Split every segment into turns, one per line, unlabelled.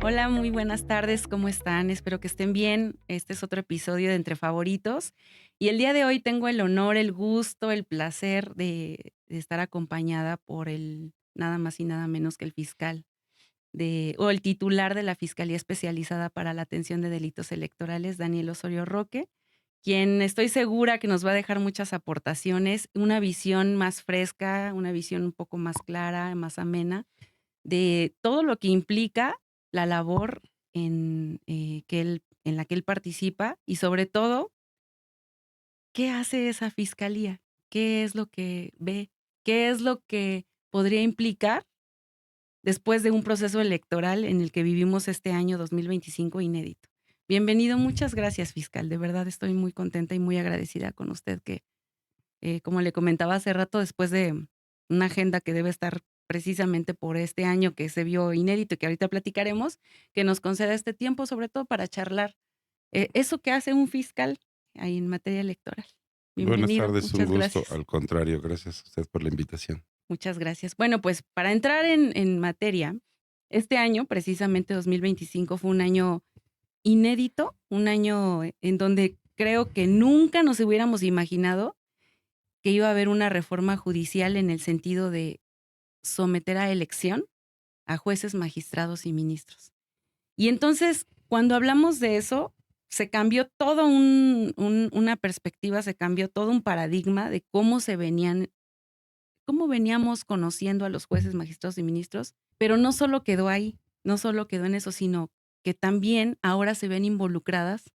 Hola, muy buenas tardes, ¿cómo están? Espero que estén bien. Este es otro episodio de Entre Favoritos. Y el día de hoy tengo el honor, el gusto, el placer de estar acompañada por el nada más y nada menos que el fiscal o el titular de la Fiscalía Especializada para la Atención de Delitos Electorales, Daniel Osorio Roque, quien estoy segura que nos va a dejar muchas aportaciones, una visión más fresca, una visión un poco más clara, más amena de todo lo que implica la labor en la que él participa y sobre todo, ¿qué hace esa fiscalía? ¿Qué es lo que ve? ¿Qué es lo que podría implicar después de un proceso electoral en el que vivimos este año 2025 inédito? Bienvenido, muchas gracias, fiscal. De verdad estoy muy contenta y muy agradecida con usted que como le comentaba hace rato, después de una agenda que debe estar precisamente por este año que se vio inédito y que ahorita platicaremos, que nos conceda este tiempo, sobre todo para charlar eso que hace un fiscal ahí en materia electoral.
Buenas
Bienvenido,
tardes, un
muchas
gusto.
gracias.
Al contrario, gracias a usted por la invitación.
Muchas gracias. Bueno, pues para entrar en materia, este año, precisamente 2025, fue un año inédito, un año en donde creo que nunca nos hubiéramos imaginado que iba a haber una reforma judicial en el sentido de someter a elección a jueces, magistrados y ministros. Y entonces, cuando hablamos de eso, se cambió todo una perspectiva, se cambió todo un paradigma de cómo veníamos conociendo a los jueces, magistrados y ministros, pero no solo quedó ahí, no solo quedó en eso, sino que también ahora se ven involucradas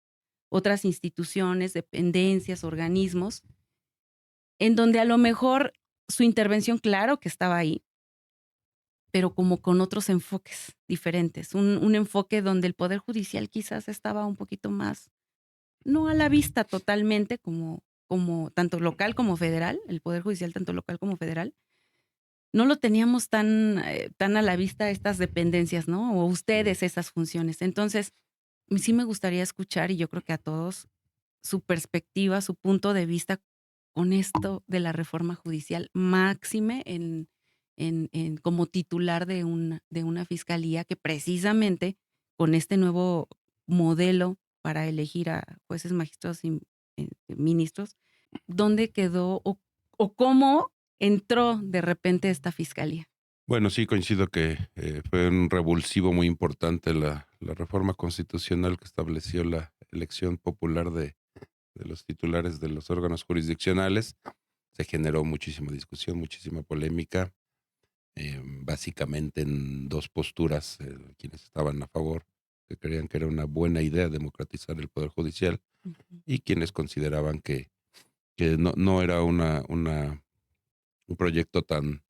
otras instituciones, dependencias, organismos, en donde a lo mejor su intervención, claro que estaba ahí, pero como con otros enfoques diferentes, un enfoque donde el poder judicial quizás estaba un poquito más, no a la vista totalmente como tanto local como federal, el poder judicial tanto local como federal, no lo teníamos tan a la vista estas dependencias, ¿no? O ustedes esas funciones. Entonces, sí me gustaría escuchar, y yo creo que a todos, su perspectiva, su punto de vista con esto de la reforma judicial, máxime en como titular de una fiscalía que precisamente con este nuevo modelo para elegir a jueces, magistrados y ministros, ¿dónde quedó o cómo entró de repente esta fiscalía?
Bueno, sí, coincido que fue un revulsivo muy importante la reforma constitucional que estableció la elección popular de los titulares de los órganos jurisdiccionales. Se generó muchísima discusión, muchísima polémica, básicamente en dos posturas, quienes estaban a favor, que creían que era una buena idea democratizar el Poder Judicial,
Ujú.
y quienes consideraban que no era un proyecto tan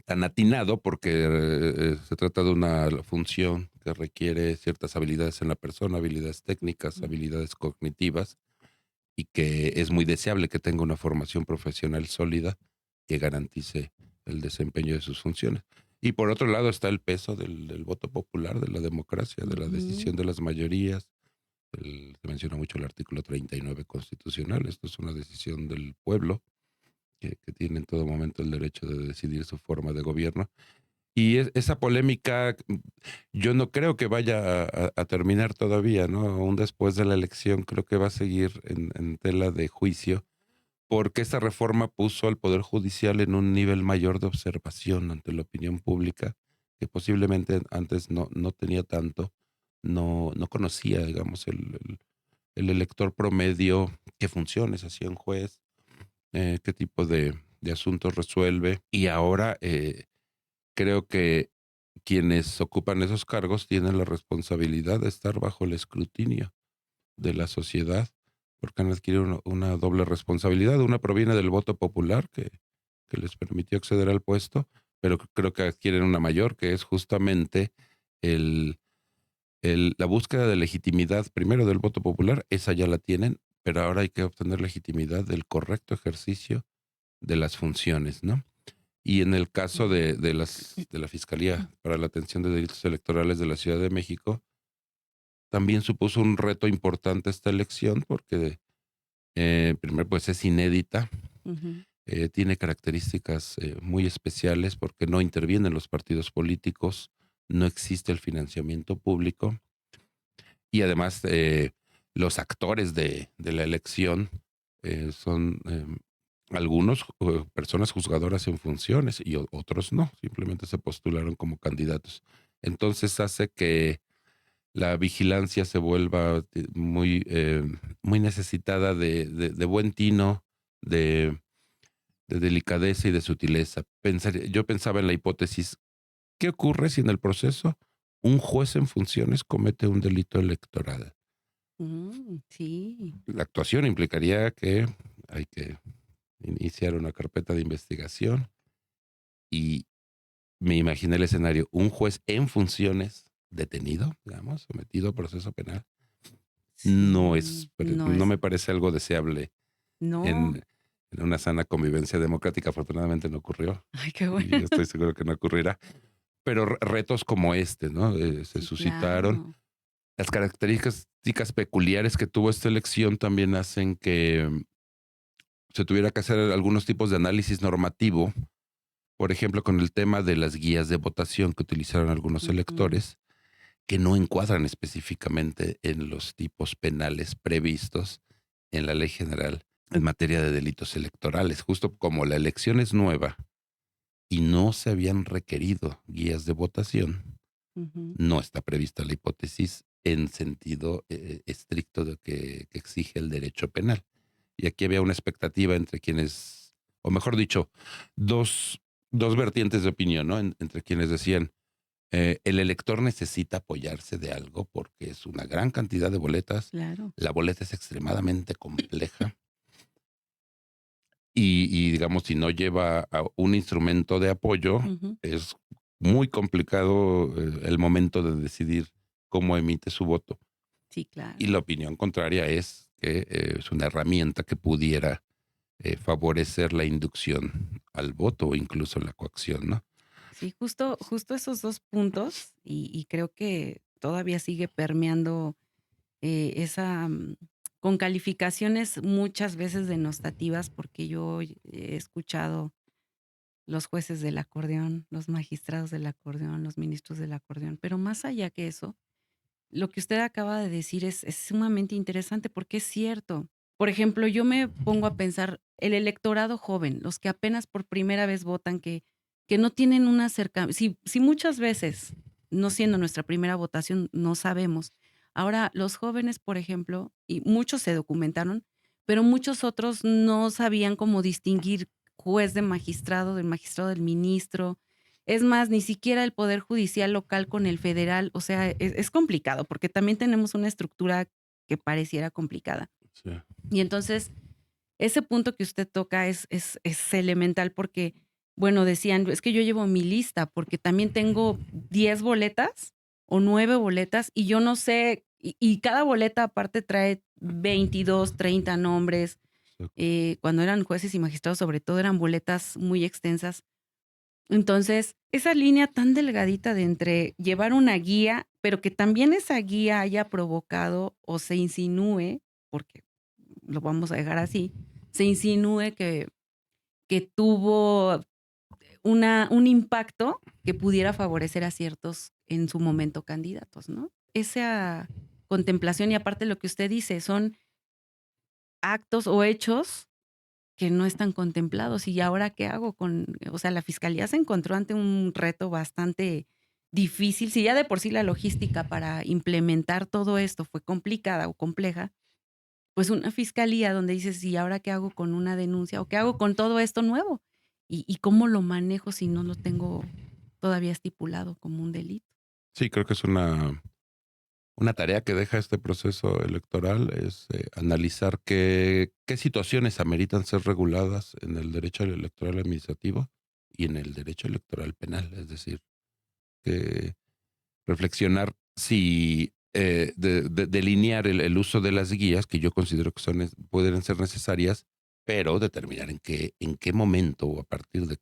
atinado porque se trata de una función que requiere ciertas habilidades en la persona, habilidades técnicas,
Mm.
habilidades cognitivas, y que es muy deseable que tenga una formación profesional sólida que garantice el desempeño de sus funciones. Y por otro lado está el peso del voto popular, de la democracia, de la
Ujú.
decisión de las mayorías. Se menciona mucho el artículo 39 constitucional. Esto es una decisión del pueblo que tiene en todo momento el derecho de decidir su forma de gobierno. Y esa polémica, yo no creo que vaya a terminar todavía, ¿no? Aún después de la elección, creo que va a seguir en tela de juicio, porque esta reforma puso al Poder Judicial en un nivel mayor de observación ante la opinión pública, que posiblemente antes no tenía tanto, no conocía, digamos, el elector promedio qué funciones hacía un juez, qué tipo de asuntos resuelve. Y ahora creo que quienes ocupan esos cargos tienen la responsabilidad de estar bajo el escrutinio de la sociedad, porque han adquirido una doble responsabilidad. Una proviene del voto popular que les permitió acceder al puesto, pero creo que adquieren una mayor, que es justamente el, la búsqueda de legitimidad, primero del voto popular. Esa ya la tienen, pero ahora hay que obtener legitimidad del correcto ejercicio de las funciones, ¿no? Y en el caso
Mm.
de la Fiscalía para la Atención de Delitos Electorales de la Ciudad de México, también supuso un reto importante esta elección porque, primero, pues es inédita,
Ujú.
tiene características muy especiales porque no intervienen los partidos políticos, no existe el financiamiento público y además los actores de la elección son algunos personas juzgadoras en funciones y otros no, simplemente se postularon como candidatos. Entonces hace que la vigilancia se vuelva muy necesitada de buen tino, de, de delicadeza y de sutileza. Yo pensaba en la hipótesis, ¿qué ocurre si en el proceso un juez en funciones comete un delito electoral?
Sí,
La actuación implicaría que hay que iniciar una carpeta de investigación y me imaginé el escenario, un juez en funciones detenido, digamos, sometido a proceso penal.
sí, no
No
es,
me parece algo deseable
no,
en, en una sana convivencia democrática. Afortunadamente no ocurrió
ay, qué bueno.
y yo estoy seguro que no ocurrirá. Pero retos como este, ¿no? Se
Sí,
suscitaron.
claro.
Las características peculiares que tuvo esta elección también hacen que se tuviera que hacer algunos tipos de análisis normativo, por ejemplo, con el tema de las guías de votación que utilizaron algunos
Ujú,
electores, que no encuadran específicamente en los tipos penales previstos en la ley general en materia de delitos electorales. Justo como la elección es nueva y no se habían requerido guías de votación,
ujú.
no está prevista la hipótesis en sentido estricto de que exige el derecho penal. Y aquí había una expectativa entre quienes, o mejor dicho, dos, dos vertientes de opinión, ¿no? Entre quienes decían, el elector necesita apoyarse de algo porque es una gran cantidad de boletas,
Claro.
la boleta es extremadamente compleja y digamos, si no lleva a un instrumento de apoyo,
Ujú.
es muy complicado el momento de decidir cómo emite su voto.
Sí,
Y
claro.
la opinión contraria es que es una herramienta que pudiera favorecer la inducción al voto o incluso la coacción, ¿no?
Sí, justo esos 2 puntos, y creo que todavía sigue permeando, esa, con calificaciones muchas veces denostativas, porque yo he escuchado los jueces del acordeón, los magistrados del acordeón, los ministros del acordeón, pero más allá que eso, lo que usted acaba de decir es sumamente interesante, porque es cierto. Por ejemplo, yo me pongo a pensar, el electorado joven, los que apenas por primera vez votan, que no tienen una si muchas veces, no siendo nuestra primera votación, no sabemos. Ahora, los jóvenes, por ejemplo, y muchos se documentaron, pero muchos otros no sabían cómo distinguir juez de magistrado, del magistrado del ministro, es más, ni siquiera el poder judicial local con el federal, o sea, es complicado, porque también tenemos una estructura que pareciera complicada.
Sí.
Y entonces, ese punto que usted toca es elemental porque, bueno, decían: "Es que yo llevo mi lista, porque también tengo 10 boletas o 9 boletas, y yo no sé", y cada boleta aparte trae 22, 30 nombres.
Exacto.
Cuando eran jueces y magistrados, sobre todo, eran boletas muy extensas. Entonces, esa línea tan delgadita de entre llevar una guía, pero que también esa guía haya provocado o se insinúe, porque lo vamos a dejar así, se insinúe que tuvo un impacto que pudiera favorecer a ciertos, en su momento, candidatos, ¿no? Esa contemplación y aparte lo que usted dice, son actos o hechos que no están contemplados. ¿Y ahora qué hago con? O sea, la fiscalía se encontró ante un reto bastante difícil. Si ya de por sí la logística para implementar todo esto fue complicada o compleja, pues una fiscalía donde dices: "¿Y ahora qué hago con una denuncia? ¿O qué hago con todo esto nuevo? ¿Y cómo lo manejo si no lo tengo todavía estipulado como un delito?".
Sí, creo que es una tarea que deja este proceso electoral, es analizar qué situaciones ameritan ser reguladas en el derecho electoral administrativo y en el derecho electoral penal. Es decir, que reflexionar si delinear el uso de las guías, que yo considero que pueden ser necesarias, pero determinar en qué momento o a partir de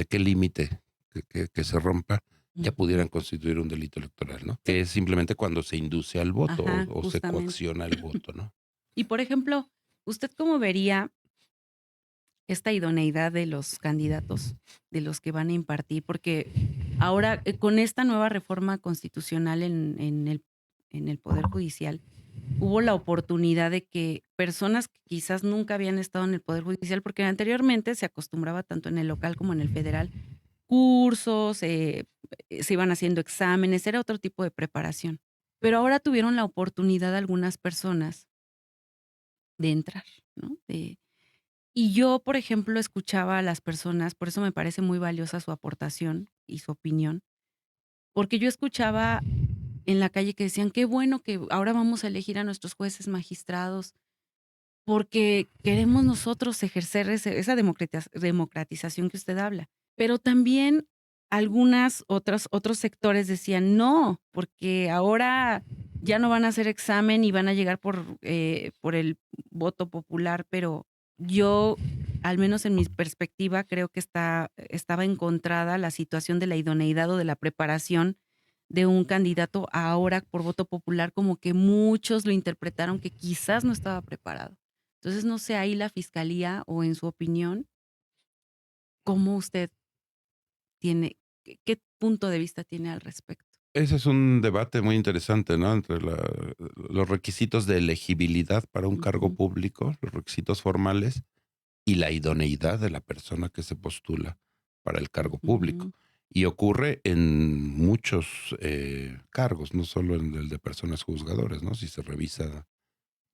qué límite que se rompa ya
Ujú.
pudieran constituir un delito electoral, ¿no? Que es simplemente cuando se induce al voto
Ajá,
o se
justamente.
coacciona el voto, ¿no?
Y, por ejemplo, ¿usted cómo vería esta idoneidad de los candidatos, de los que van a impartir? Porque Ahora, con esta nueva reforma constitucional en el Poder Judicial, hubo la oportunidad de que personas que quizás nunca habían estado en el Poder Judicial, porque anteriormente se acostumbraba tanto en el local como en el federal, cursos, se iban haciendo exámenes, era otro tipo de preparación. Pero ahora tuvieron la oportunidad algunas personas de entrar, ¿no? Y yo, por ejemplo, escuchaba a las personas, por eso me parece muy valiosa su aportación y su opinión, porque yo escuchaba en la calle que decían: "Qué bueno que ahora vamos a elegir a nuestros jueces magistrados, porque queremos nosotros ejercer esa democratización que usted habla". Pero también algunas otros sectores decían: "No, porque ahora ya no van a hacer examen y van a llegar por el voto popular", pero yo, al menos en mi perspectiva, creo que estaba encontrada la situación de la idoneidad o de la preparación de un candidato ahora por voto popular, como que muchos lo interpretaron que quizás no estaba preparado. Entonces, no sé, ahí la fiscalía o en su opinión, ¿cómo usted qué punto de vista tiene al respecto?
Ese es un debate muy interesante, ¿no? Entre los requisitos de elegibilidad para un cargo
Ujú,
público, los requisitos formales y la idoneidad de la persona que se postula para el cargo público.
ujú,
Y ocurre en muchos cargos, no solo en el de personas juzgadoras, ¿no? Si se revisa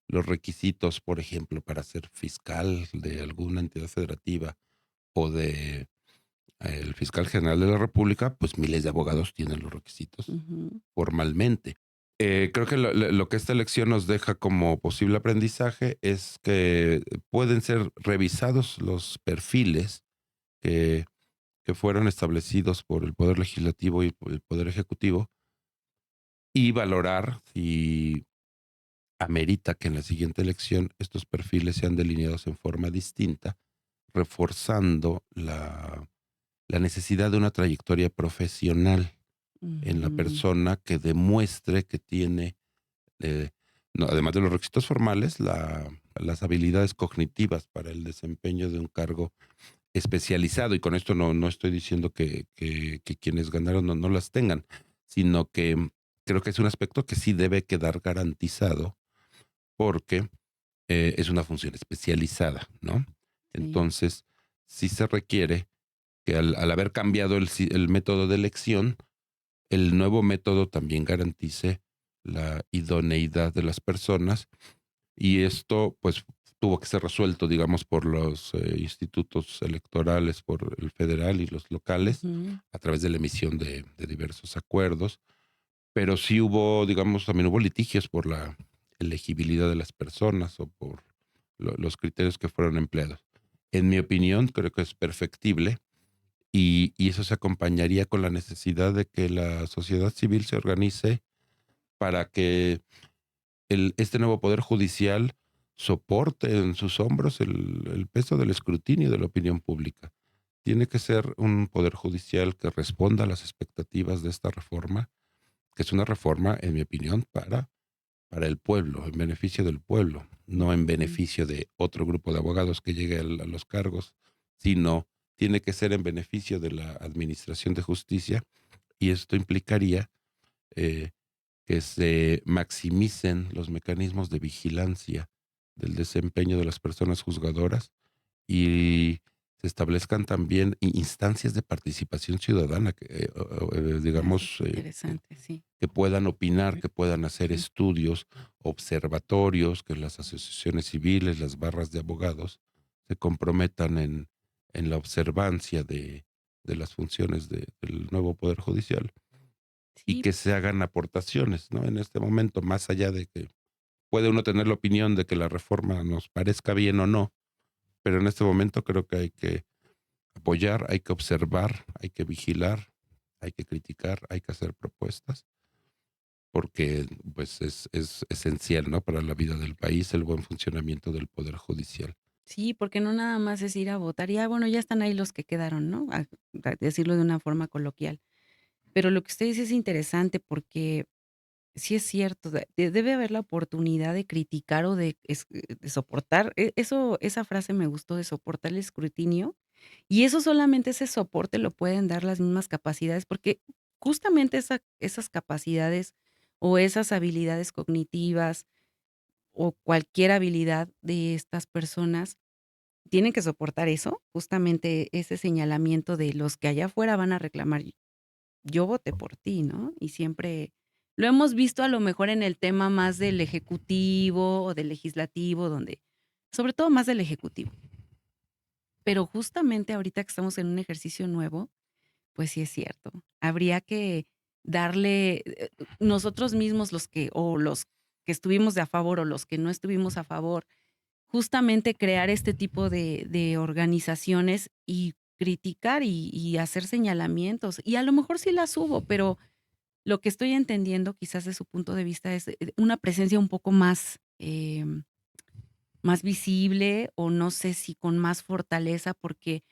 los requisitos, por ejemplo, para ser fiscal de alguna entidad federativa o de el fiscal general de la República, pues miles de abogados tienen los requisitos
ujú,
formalmente. Creo que lo que esta elección nos deja como posible aprendizaje es que pueden ser revisados los perfiles que, que fueron establecidos por el Poder Legislativo y por el Poder Ejecutivo y valorar si amerita que en la siguiente elección estos perfiles sean delineados en forma distinta, reforzando la necesidad de una trayectoria profesional en la
ujú,
persona que demuestre que tiene, eh, no, además de los requisitos formales, las habilidades cognitivas para el desempeño de un cargo especializado. Y con esto no estoy diciendo que quienes ganaron no las tengan, sino que creo que es un aspecto que sí debe quedar garantizado porque es una función especializada, ¿no?
sí,
Entonces, sí se requiere que al haber cambiado el método de elección, el nuevo método también garantice la idoneidad de las personas y esto pues tuvo que ser resuelto, digamos, por los institutos electorales, por el federal y los locales,
ujú,
a través de la emisión de diversos acuerdos, pero sí hubo, digamos, también hubo litigios por la elegibilidad de las personas o por los criterios que fueron empleados. En mi opinión, creo que es perfectible y eso se acompañaría con la necesidad de que la sociedad civil se organice para que este nuevo poder judicial soporte en sus hombros el peso del escrutinio de la opinión pública. Tiene que ser un poder judicial que responda a las expectativas de esta reforma, que es una reforma, en mi opinión, para el pueblo, en beneficio del pueblo, no en
ujú,
beneficio de otro grupo de abogados que llegue a los cargos, sino tiene que ser en beneficio de la administración de justicia y esto implicaría eh, que se maximicen los mecanismos de vigilancia del desempeño de las personas juzgadoras y se establezcan también instancias de participación ciudadana que,
eso
digamos,
es interesante, sí,
que puedan opinar, que puedan hacer
ujú,
estudios, observatorios, que las asociaciones civiles, las barras de abogados se comprometan en la observancia de las funciones del nuevo Poder Judicial y
sí,
que se hagan aportaciones, ¿no? En este momento, más allá de que puede uno tener la opinión de que la reforma nos parezca bien o no, pero en este momento creo que hay que apoyar, hay que observar, hay que vigilar, hay que criticar, hay que hacer propuestas porque pues es esencial, ¿no? Para la vida del país, el buen funcionamiento del poder judicial.
sí, porque no nada más es ir a votar y, bueno, ya están ahí los que quedaron, ¿no? A decirlo de una forma coloquial. Pero lo que usted dice es interesante porque sí es cierto, debe haber la oportunidad de criticar o de soportar, esa frase me gustó, de soportar el escrutinio, Y eso solamente ese soporte lo pueden dar las mismas capacidades, porque justamente esas capacidades o esas habilidades cognitivas o cualquier habilidad de estas personas tienen que soportar eso, justamente ese señalamiento de los que allá afuera van a reclamar, yo voté por ti, ¿no? Y siempre lo hemos visto a lo mejor en el tema más del ejecutivo o del legislativo, donde, sobre todo más del ejecutivo. Pero justamente ahorita que estamos en un ejercicio nuevo, pues sí es cierto. Habría que darle, nosotros mismos los que estuvimos de a favor o los que no estuvimos a favor, justamente crear este tipo de organizaciones y criticar y hacer señalamientos. Y a lo mejor sí las hubo, pero lo que estoy entendiendo, quizás de su punto de vista, es una presencia un poco más, más visible, o no sé si con más fortaleza, porque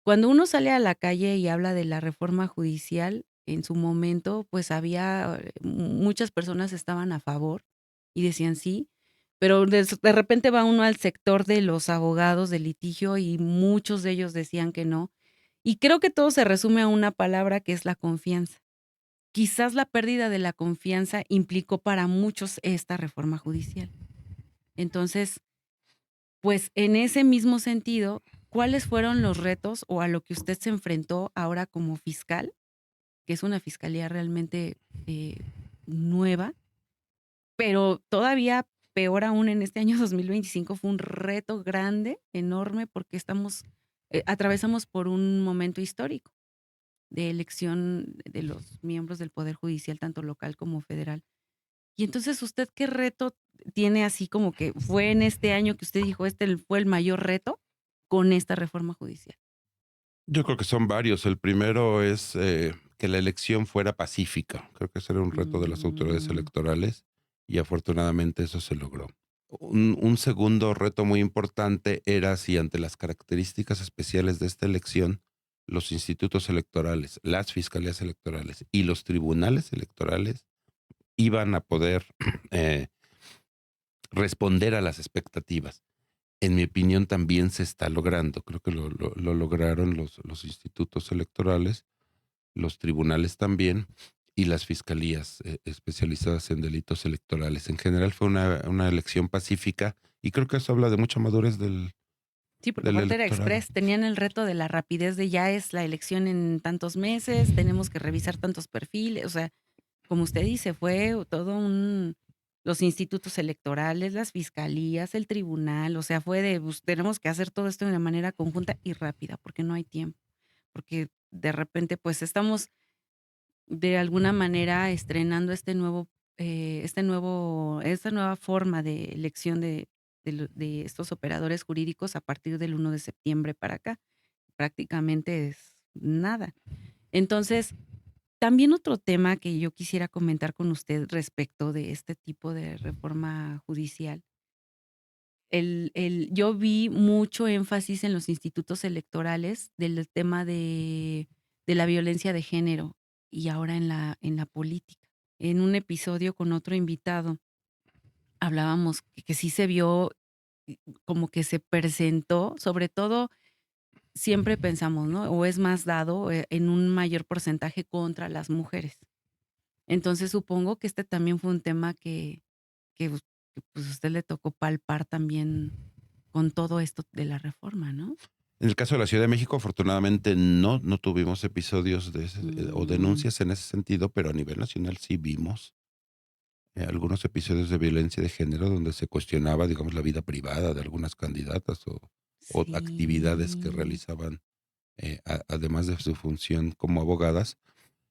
cuando uno sale a la calle y habla de la reforma judicial, en su momento, pues había muchas personas estaban a favor y decían sí, pero de repente va uno al sector de los abogados de litigio y muchos de ellos decían que no. Y creo que todo se resume a una palabra que es la confianza. Quizás la pérdida de la confianza implicó para muchos esta reforma judicial. Entonces, pues en ese mismo sentido, ¿cuáles fueron los retos o a lo que usted se enfrentó ahora como fiscal? Que es una fiscalía realmente nueva, pero todavía peor aún en este año 2025 fue un reto grande, enorme, porque atravesamos por un momento histórico de elección de los miembros del Poder Judicial, tanto local como federal. Y entonces, ¿usted qué reto tiene así como que fue en este año que usted dijo, fue el mayor reto con esta reforma judicial?
Yo creo que son varios. El primero es que la elección fuera pacífica. Creo que ese era un reto de las autoridades
Mm,
electorales y afortunadamente eso se logró. Un segundo reto muy importante era si ante las características especiales de esta elección, los institutos electorales, las fiscalías electorales y los tribunales electorales iban a poder eh, responder a las expectativas. En mi opinión también se está logrando. Creo que lo lograron los institutos electorales, los tribunales también y las fiscalías especializadas en delitos electorales. En general fue una elección pacífica y creo que eso habla de mucha madurez
sí, porque
del
aparte era
electorado.
express, tenían el reto de la rapidez de ya es la elección en tantos meses, tenemos que revisar tantos perfiles, o sea, como usted dice, fue todo los institutos electorales, las fiscalías, el tribunal, o sea, fue de, pues, tenemos que hacer todo esto de una manera conjunta y rápida, porque no hay tiempo, porque de repente, pues, estamos de alguna manera estrenando esta nueva forma de elección de estos operadores jurídicos a partir del 1 de septiembre para acá. Prácticamente es nada. Entonces, también otro tema que yo quisiera comentar con usted respecto de este tipo de reforma judicial, yo vi mucho énfasis en los institutos electorales del tema de la violencia de género y ahora en la política. En un episodio con otro invitado hablábamos que sí se vio como que se presentó, sobre todo siempre pensamos, ¿no? O es más dado en un mayor porcentaje contra las mujeres. Entonces, supongo que este también fue un tema que, pues, a usted le tocó palpar también con todo esto de la reforma, ¿no?
En el caso de la Ciudad de México, afortunadamente no tuvimos episodios o
Mm,
denuncias en ese sentido, pero a nivel nacional sí vimos algunos episodios de violencia de género donde se cuestionaba, digamos, la vida privada de algunas candidatas o actividades que
sí.
realizaban además de su función como abogadas.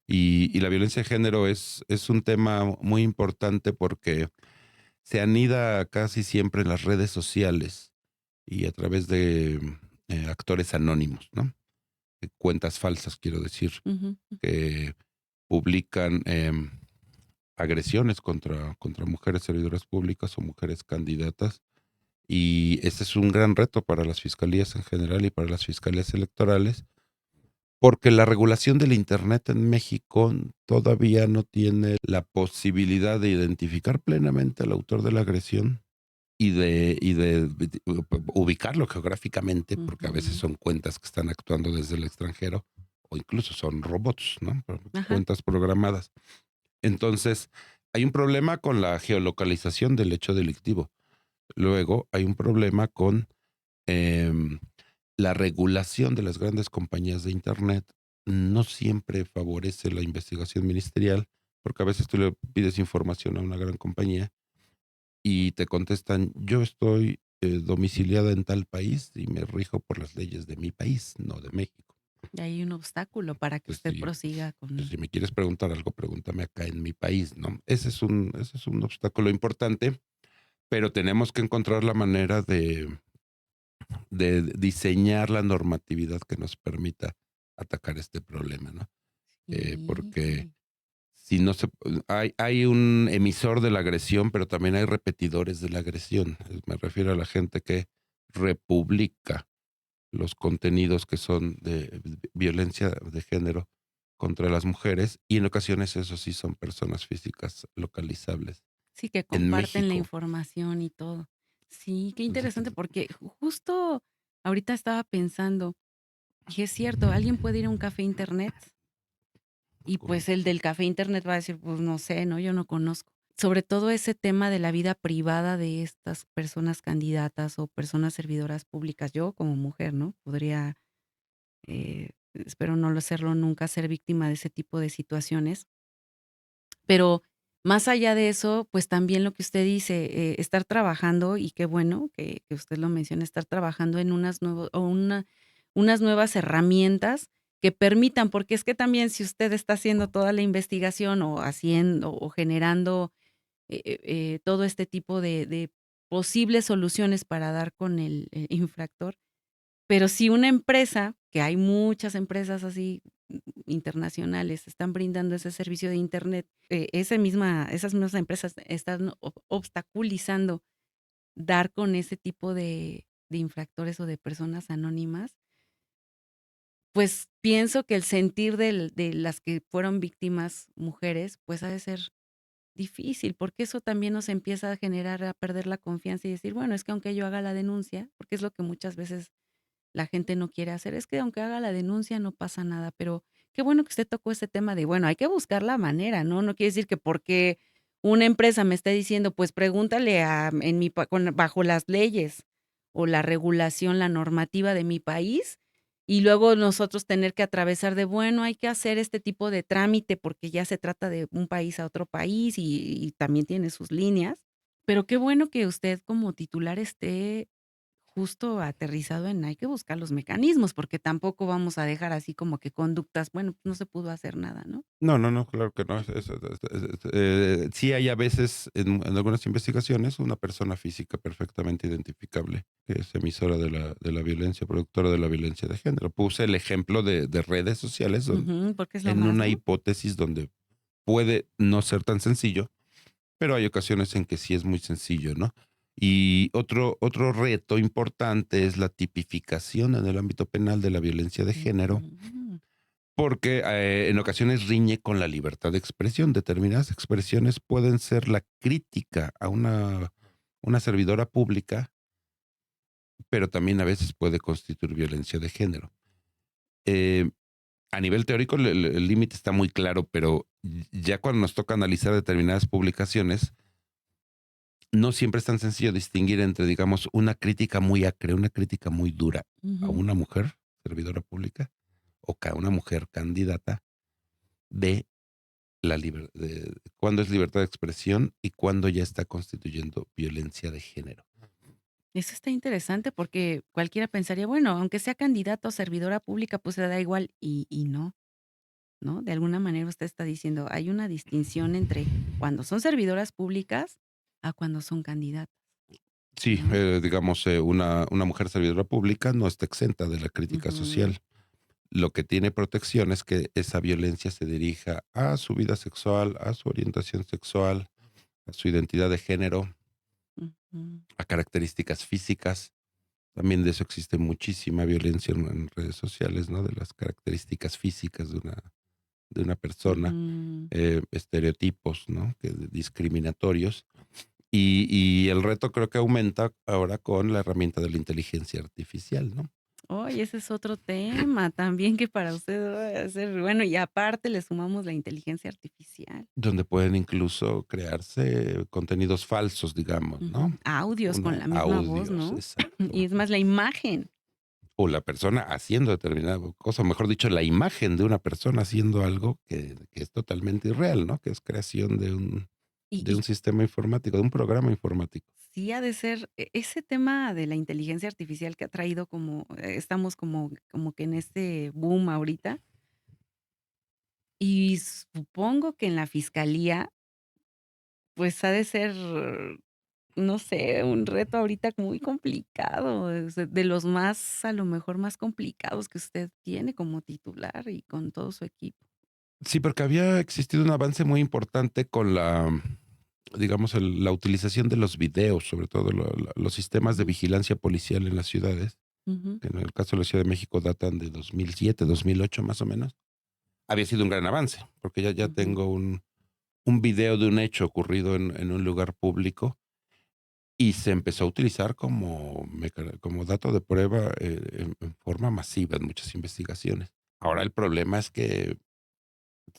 Y la violencia de género es un tema muy importante porque se anida casi siempre en las redes sociales y a través de actores anónimos, ¿no? Cuentas falsas, quiero decir,
Ujú.
que publican agresiones contra mujeres servidoras públicas o mujeres candidatas. Y este es un gran reto para las fiscalías en general y para las fiscalías electorales, porque la regulación del Internet en México todavía no tiene la posibilidad de identificar plenamente al autor de la agresión y de ubicarlo geográficamente, porque a veces
Ujú.
son cuentas que están actuando desde el extranjero o incluso son robots, ¿no?
Ajá.
Cuentas programadas. Entonces, hay un problema con la geolocalización del hecho delictivo. Luego, hay un problema con em, la regulación de las grandes compañías de Internet. No siempre favorece la investigación ministerial, porque a veces tú le pides información a una gran compañía y te contestan, yo estoy domiciliada en tal país y me rijo por las leyes de mi país, no de México.
Y hay un obstáculo para que
Entonces,
usted prosiga
pues,
con.
si me quieres preguntar algo, pregúntame acá en mi país, ¿no? Ese es un obstáculo importante, pero tenemos que encontrar la manera de diseñar la normatividad que nos permita atacar este problema, ¿no? Porque
Sí.
si no se hay un emisor de la agresión, pero también hay repetidores de la agresión. Me refiero a la gente que republica los contenidos que son de violencia de género contra las mujeres, y en ocasiones eso sí son personas físicas localizables
Sí, que
en
comparten la
México.
información y todo. Sí, qué
Entonces,
interesante, porque justo ahorita estaba pensando, y es cierto, alguien puede ir a un café internet y,
con
pues, el del café internet va a decir: "Pues, no sé, ¿no? Yo no conozco". Sobre todo ese tema de la vida privada de estas personas candidatas o personas servidoras públicas. Yo, como mujer, ¿no? Podría, espero no lo serlo nunca, ser víctima de ese tipo de situaciones. Pero más allá de eso, pues también lo que usted dice, estar trabajando, y qué bueno que usted lo menciona, estar trabajando en unas nuevas herramientas que permitan, porque es que también si usted está haciendo toda la investigación o haciendo o generando, todo este tipo de posibles soluciones para dar con el, infractor, pero si una empresa, que hay muchas empresas así internacionales, están brindando ese servicio de Internet, esas mismas empresas están obstaculizando dar con ese tipo de infractores o de personas anónimas, pues pienso que el sentir de las que fueron víctimas mujeres, pues ha de ser difícil, porque eso también nos empieza a generar, a perder la confianza y decir, bueno, es que aunque yo haga la denuncia, porque es lo que muchas veces la gente no quiere hacer. Es que aunque haga la denuncia no pasa nada, pero qué bueno que usted tocó ese tema de, bueno, hay que buscar la manera, ¿no? No quiere decir que porque una empresa me esté diciendo, pues pregúntale en bajo las leyes o la regulación, la normativa de mi país, y luego nosotros tener que atravesar de, bueno, hay que hacer este tipo de trámite porque ya se trata de un país a otro país y también tiene sus líneas. Pero qué bueno que usted como titular esté justo aterrizado en hay que buscar los mecanismos, porque tampoco vamos a dejar así como que conductas, bueno, pues no se pudo hacer nada, ¿no?
no, no, no, claro que no. Sí hay a veces en algunas investigaciones una persona física perfectamente identificable que es emisora de la violencia, productora de la violencia de género. Puse el ejemplo de redes sociales
Ujú, porque es lo
en
más,
una
¿no?
hipótesis donde puede no ser tan sencillo, pero hay ocasiones en que sí es muy sencillo, ¿no? Y otro reto importante es la tipificación en el ámbito penal de la violencia de género,
Ujú,
porque en ocasiones riñe con la libertad de expresión. Determinadas expresiones pueden ser la crítica a una servidora pública, pero también a veces puede constituir violencia de género. Eh, a nivel teórico el límite está muy claro, pero ya cuando nos toca analizar determinadas publicaciones, no siempre es tan sencillo distinguir entre, digamos, una crítica muy acre, una crítica muy dura a
ujú.
una mujer servidora pública o a una mujer candidata de de cuándo es libertad de expresión y cuándo ya está constituyendo violencia de género.
Eso está interesante porque cualquiera pensaría, bueno, aunque sea candidato a servidora pública, pues se da igual, y no, ¿no? De alguna manera usted está diciendo, hay una distinción entre cuando son servidoras públicas a cuando son candidatas,
Sí,
¿no?
digamos, una mujer servidora pública no está exenta de la crítica
Ujú,
social. Lo que tiene protección es que esa violencia se dirija a su vida sexual, a su orientación sexual, a su identidad de género,
ujú,
a características físicas. También de eso existe muchísima violencia en redes sociales, ¿no? De las características físicas de una persona,
ujú.
estereotipos, ¿no? Que discriminatorios. Y el reto creo que aumenta ahora con la herramienta de la inteligencia artificial, ¿no?
Oye, ese es otro tema también que para usted debe ser bueno, y aparte le sumamos la inteligencia artificial.
Donde pueden incluso crearse contenidos falsos, digamos,
Ujú.
¿no?
Audios con
Una
la misma voz,
audios,
¿no?
exacto.
Y es más, la imagen.
O la persona haciendo determinada cosa, o mejor dicho, la imagen de una persona haciendo algo que es totalmente irreal, ¿no? Que es creación de un
Y
sistema informático, de un programa informático.
sí ha de ser ese tema de la inteligencia artificial que ha traído como estamos como que en este boom ahorita, y supongo que en la fiscalía, pues, ha de ser, no sé, un reto ahorita muy complicado, de los más, a lo mejor, más complicados que usted tiene como titular y con todo su equipo.
Sí, porque había existido un avance muy importante con digamos, la utilización de los videos, sobre todo los sistemas de
Ujú,
vigilancia policial en las ciudades,
ujú,
que en el caso de la Ciudad de México datan de 2007, 2008 más o menos. Había sido un gran avance, porque ya
ujú.
tengo un video de un hecho ocurrido en un lugar público y se empezó a utilizar como dato de prueba en forma masiva en muchas investigaciones. Ahora el problema es que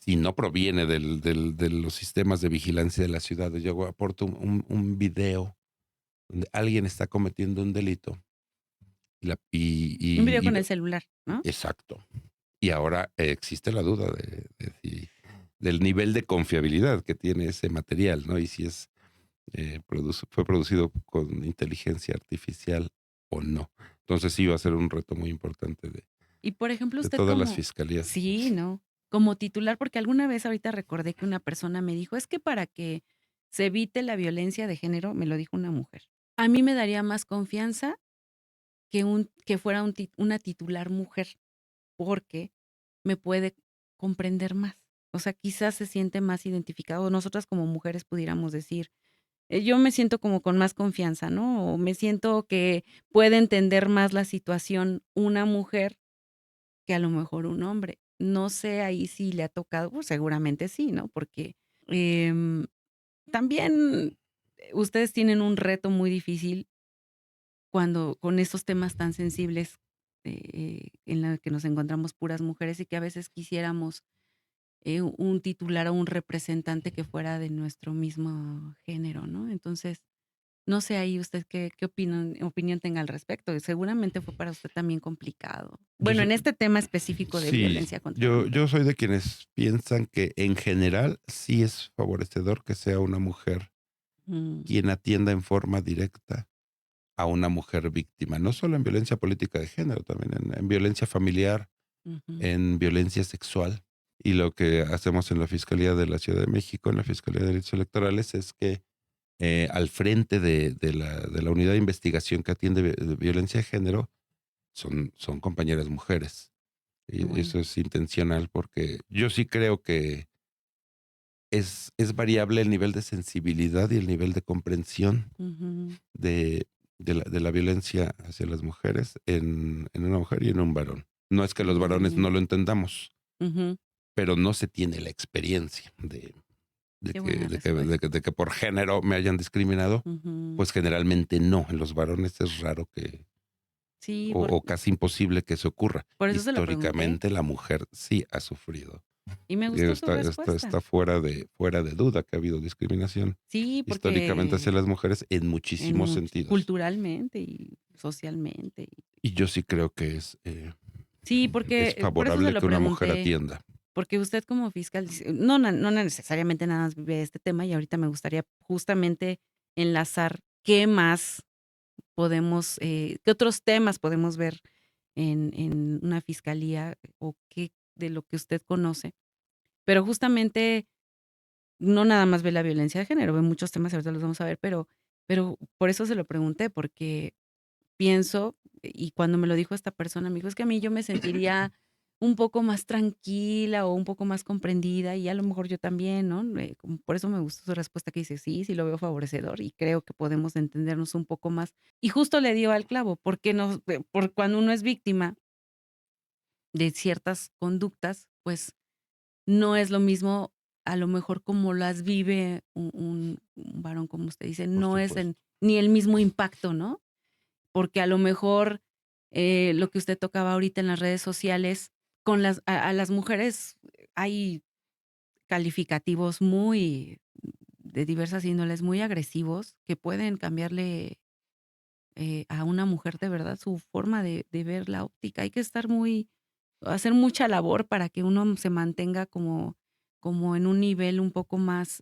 si no proviene de los sistemas de vigilancia de las ciudades, yo aporto un video donde alguien está cometiendo un delito y,
Un video con
y
el celular, ¿no?
exacto. Y ahora existe la duda del nivel de confiabilidad que tiene ese material, ¿no? Y si fue producido con inteligencia artificial o no. Entonces sí va a ser un reto muy importante
Y, por ejemplo,
de
usted
todas las
como
fiscalías.
sí, ¿no? Como titular, porque alguna vez ahorita recordé que una persona me dijo: "Es que para que se evite la violencia de género", me lo dijo una mujer, "a mí me daría más confianza que fuera una titular mujer, porque me puede comprender más". O sea, quizás se siente más identificado. Nosotras como mujeres pudiéramos decir, yo me siento como con más confianza, ¿no? O me siento que puede entender más la situación una mujer que a lo mejor un hombre. No sé ahí si le ha tocado, pues, seguramente sí, ¿no? Porque, em, también ustedes tienen un reto muy difícil cuando con esos temas tan sensibles, en la que nos encontramos puras mujeres y que a veces quisiéramos, un titular o un representante que fuera de nuestro mismo género, ¿no? Entonces, no sé ahí usted qué opinión tenga al respecto. Seguramente fue para usted también complicado.
Yo
Bueno,
so-
en este tema específico de
sí,
violencia contra la mujer.
yo soy de quienes piensan que en general sí es favorecedor que sea una mujer
Mm,
quien atienda en forma directa a una mujer víctima, no solo en violencia política de género, también en violencia familiar,
ujú,
en violencia sexual. Y lo que hacemos en la Fiscalía de la Ciudad de México, en la Fiscalía de Delitos Electorales, es que al frente de la unidad de investigación que atiende de violencia de género son compañeras mujeres.
qué
Y
bueno.
eso es intencional porque yo sí creo que es variable el nivel de sensibilidad y el nivel de comprensión
Ujú,
de, de la violencia hacia las mujeres en una mujer y en un varón. No es que los
muy
varones no
bien.
lo entendamos,
Ujú,
pero no se tiene la experiencia de
qué
que,
buena
de que, de
respuesta.
que, de que por género me hayan discriminado.
Ujú.
Pues generalmente no. En los varones es raro
Sí,
o casi imposible que se ocurra.
por eso se lo pregunté,
Históricamente la mujer sí ha sufrido.
y me
Digo,
gustó su
está
respuesta.
fuera de duda que ha habido discriminación
Sí,
históricamente hacia
porque
las mujeres en
en
muchísimos sentidos.
culturalmente y socialmente.
Y yo sí creo que
Sí,
es
porque por eso se
favorable
lo
que una mujer
pregunté,
atienda.
porque usted como fiscal dice no necesariamente nada más vive este tema, y ahorita me gustaría justamente enlazar qué más podemos, qué otros temas podemos ver en una fiscalía o qué de lo que usted conoce. Pero justamente no nada más ve la violencia de género, ve muchos temas, ahorita los vamos a ver, pero por eso se lo pregunté, porque pienso, y cuando me lo dijo esta persona, me dijo: "Es que a mí yo me sentiría un poco más tranquila o un poco más comprendida", y a lo mejor yo también, ¿no? Como por eso me gustó su respuesta que dice: "Sí, sí lo veo favorecedor y creo que podemos entendernos un poco más". Y justo le dio al clavo, porque por cuando uno es víctima de ciertas conductas, pues, no es lo mismo a lo mejor como las vive un varón, como usted dice,
por
no es
supuesto.
ni el mismo impacto, ¿no? Porque a lo mejor, lo que usted tocaba ahorita en las redes sociales, con a las mujeres hay calificativos muy de diversas índoles, muy agresivos, que pueden cambiarle, a una mujer de verdad su forma de ver la óptica. Hay que estar muy hacer mucha labor para que uno se mantenga como en un nivel un poco más,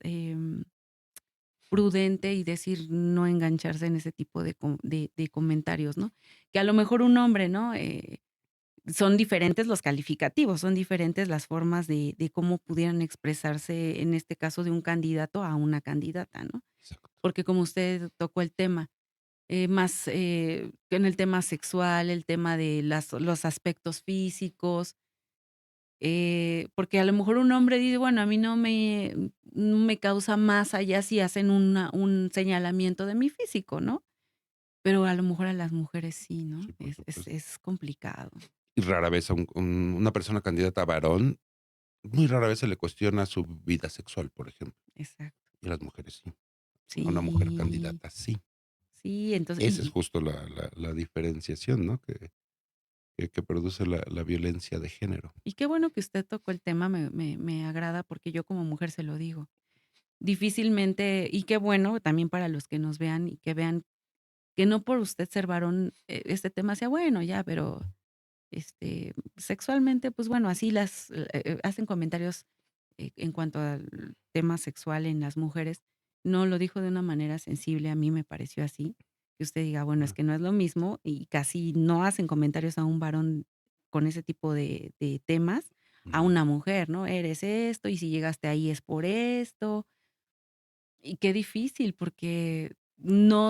prudente y decir no engancharse en ese tipo de comentarios, ¿no? Que a lo mejor un hombre, ¿no? Son diferentes los calificativos, son diferentes las formas de cómo pudieran expresarse, en este caso, de un candidato a una candidata, ¿no?
Exacto.
Porque como usted tocó el tema, más, en el tema sexual, el tema de los aspectos físicos, porque a lo mejor un hombre dice: "Bueno, a mí no me causa más allá si hacen un señalamiento de mi físico", ¿no? Pero a lo mejor a las mujeres sí, ¿no?
Sí, por
Es
supuesto.
es complicado.
Y rara vez a una persona candidata varón, muy rara vez se le cuestiona su vida sexual, por ejemplo,
Exacto.
y a las mujeres sí. A una mujer
Sí,
candidata sí.
sí, entonces
Esa es justo la diferenciación, ¿no? Que produce la violencia de género.
y qué bueno que usted tocó el tema, me agrada porque yo como mujer se lo digo. Difícilmente y qué bueno también para los que nos vean y que vean que no por usted ser varón, este tema sea bueno ya, pero, sexualmente, pues bueno, así hacen comentarios, en cuanto al tema sexual en las mujeres. No lo dijo de una manera sensible, a mí me pareció así, que usted diga, bueno, es
Ah,
que no es lo mismo y casi no hacen comentarios a un varón con ese tipo de temas, a
ujú,
una mujer, ¿no? Eres esto, y si llegaste ahí es por esto. Y qué difícil, porque no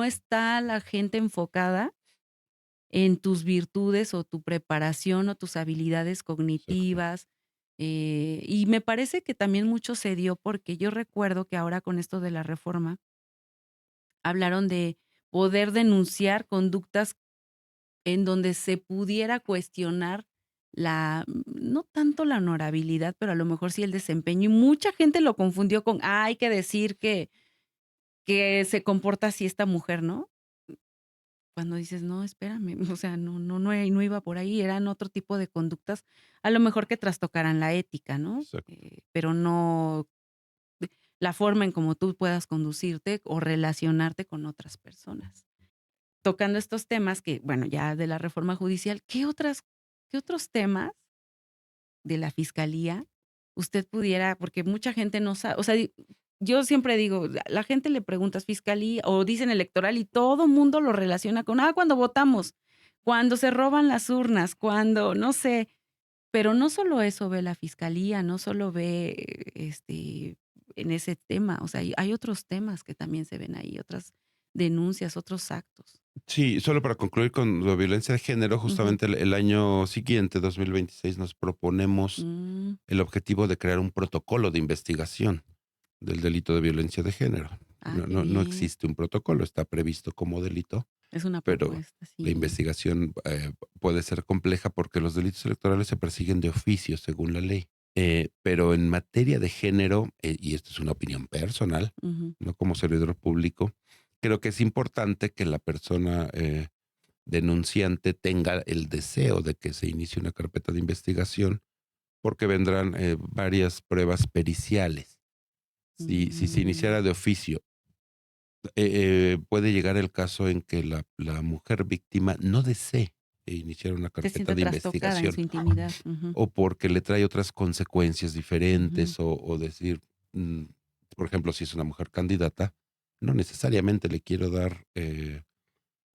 está la gente enfocada en tus virtudes, o tu preparación, o tus habilidades
exacto.
cognitivas, y me parece que también mucho se dio porque yo recuerdo que ahora con esto de la reforma, hablaron de poder denunciar conductas en donde se pudiera cuestionar no tanto la honorabilidad, pero a lo mejor sí el desempeño, y mucha gente lo confundió con: "Ah, hay que decir que se comporta así esta mujer", ¿no? Cuando dices: "No, espérame", o sea, no iba por ahí, eran otro tipo de conductas, a lo mejor que trastocaran la ética, ¿no?
Exacto.
Pero no la forma en cómo tú puedas conducirte o relacionarte con otras personas. Tocando estos temas que, bueno, ya de la reforma judicial, qué otros temas de la fiscalía usted pudiera? Porque mucha gente no sabe, o sea, yo siempre digo, la gente le preguntas fiscalía o dicen electoral y todo mundo lo relaciona con, cuando votamos, cuando se roban las urnas, cuando no sé, pero no solo eso ve la fiscalía, no solo ve, en ese tema, o sea, hay otros temas que también se ven ahí, otras denuncias, otros actos.
Sí, solo para concluir con la violencia de género,
Ujú.
justamente el año siguiente, 2026, nos proponemos
Mm,
el objetivo de crear un protocolo de investigación del delito de violencia de género.
qué
No
bien.
existe un protocolo, está previsto como delito,
Es una
pero
propuesta,
la
sí.
investigación puede ser compleja porque los delitos electorales se persiguen de oficio según la ley. Pero en materia de género, y esto es una opinión personal,
Ujú.
no como servidor público, creo que es importante que la persona denunciante tenga el deseo de que se inicie una carpeta de investigación, porque vendrán varias pruebas periciales. Si se
Mm.
iniciara de oficio, puede llegar el caso en que la mujer víctima no desee iniciar una
Se
carpeta
siente
de
trastocada en
investigación
su intimidad. Ujú,
o porque le trae otras consecuencias
ujú,
diferentes o decir, mm, por ejemplo, si es una mujer candidata, no necesariamente le quiero dar,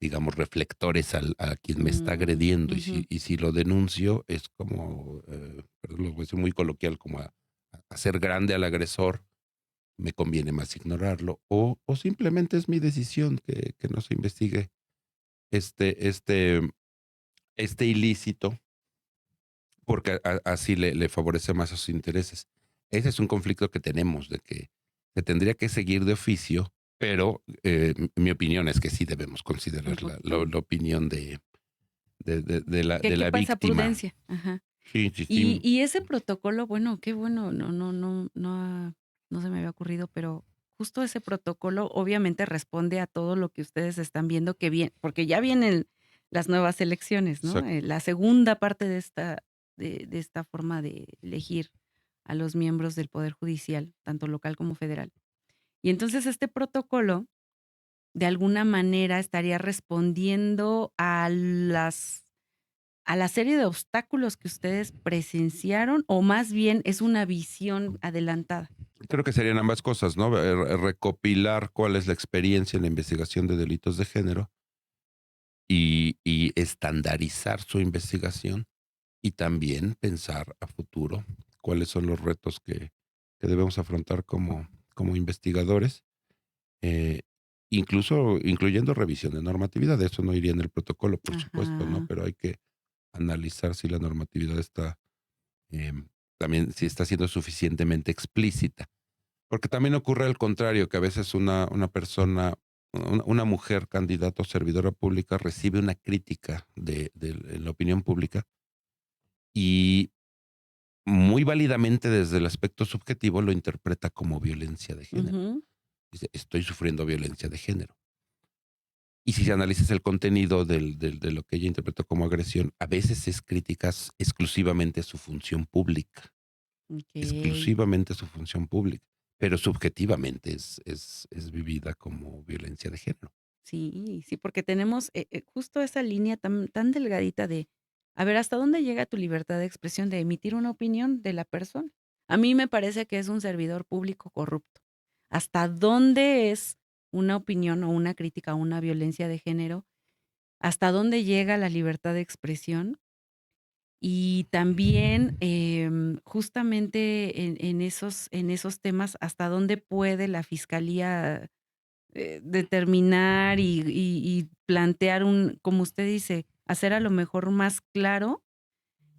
digamos, reflectores a quien me está agrediendo
ujú.
y si lo denuncio es como, perdón, lo voy a decir muy coloquial, como a hacer grande al agresor, me conviene más ignorarlo o simplemente es mi decisión que no se investigue este este este ilícito, porque así le favorece más a sus intereses. Ese es un conflicto que tenemos, de que se tendría que seguir de oficio, pero, mi opinión es que sí debemos
Un
considerar
poquito
la opinión de
que
la
quepa esa
víctima.
prudencia. Ajá.
Sí, sí,
Y
sí.
y ese protocolo, bueno, qué bueno, no se me había ocurrido, pero justo ese protocolo obviamente responde a todo lo que ustedes están viendo que bien porque ya vienen las nuevas elecciones, ¿no?
Exacto.
La segunda parte de esta forma de elegir a los miembros del poder judicial, tanto local como federal. Y entonces este protocolo, de alguna manera, estaría respondiendo a la serie de obstáculos que ustedes presenciaron, o más bien es una visión adelantada.
Creo que serían ambas cosas, ¿no? Recopilar cuál es la experiencia en la investigación de delitos de género y estandarizar su investigación, y también pensar a futuro cuáles son los retos que debemos afrontar como investigadores, eh, incluso incluyendo revisión de normatividad. Eso no iría en el protocolo, por supuesto, ¿no?
Ajá,
Pero hay que analizar si la normatividad está, también si está siendo suficientemente explícita. Porque también ocurre al contrario, que a veces una persona, una mujer candidata o servidora pública recibe una crítica en la opinión pública y muy válidamente desde el aspecto subjetivo lo interpreta como violencia de género.
ujú,
Dice, estoy sufriendo violencia de género. Y si analizas el contenido de lo que ella interpretó como agresión, a veces es críticas exclusivamente a su función pública,
okey.
exclusivamente a su función pública, pero subjetivamente es vivida como violencia de género.
Sí, sí, porque tenemos, justo esa línea tan delgadita de, a ver, ¿hasta dónde llega tu libertad de expresión de emitir una opinión de la persona? A mí me parece que es un servidor público corrupto. ¿Hasta dónde es una opinión o una crítica a una violencia de género? ¿Hasta dónde llega la libertad de expresión? Y también, justamente en esos temas, ¿hasta dónde puede la fiscalía, determinar y plantear como usted dice, hacer a lo mejor más claro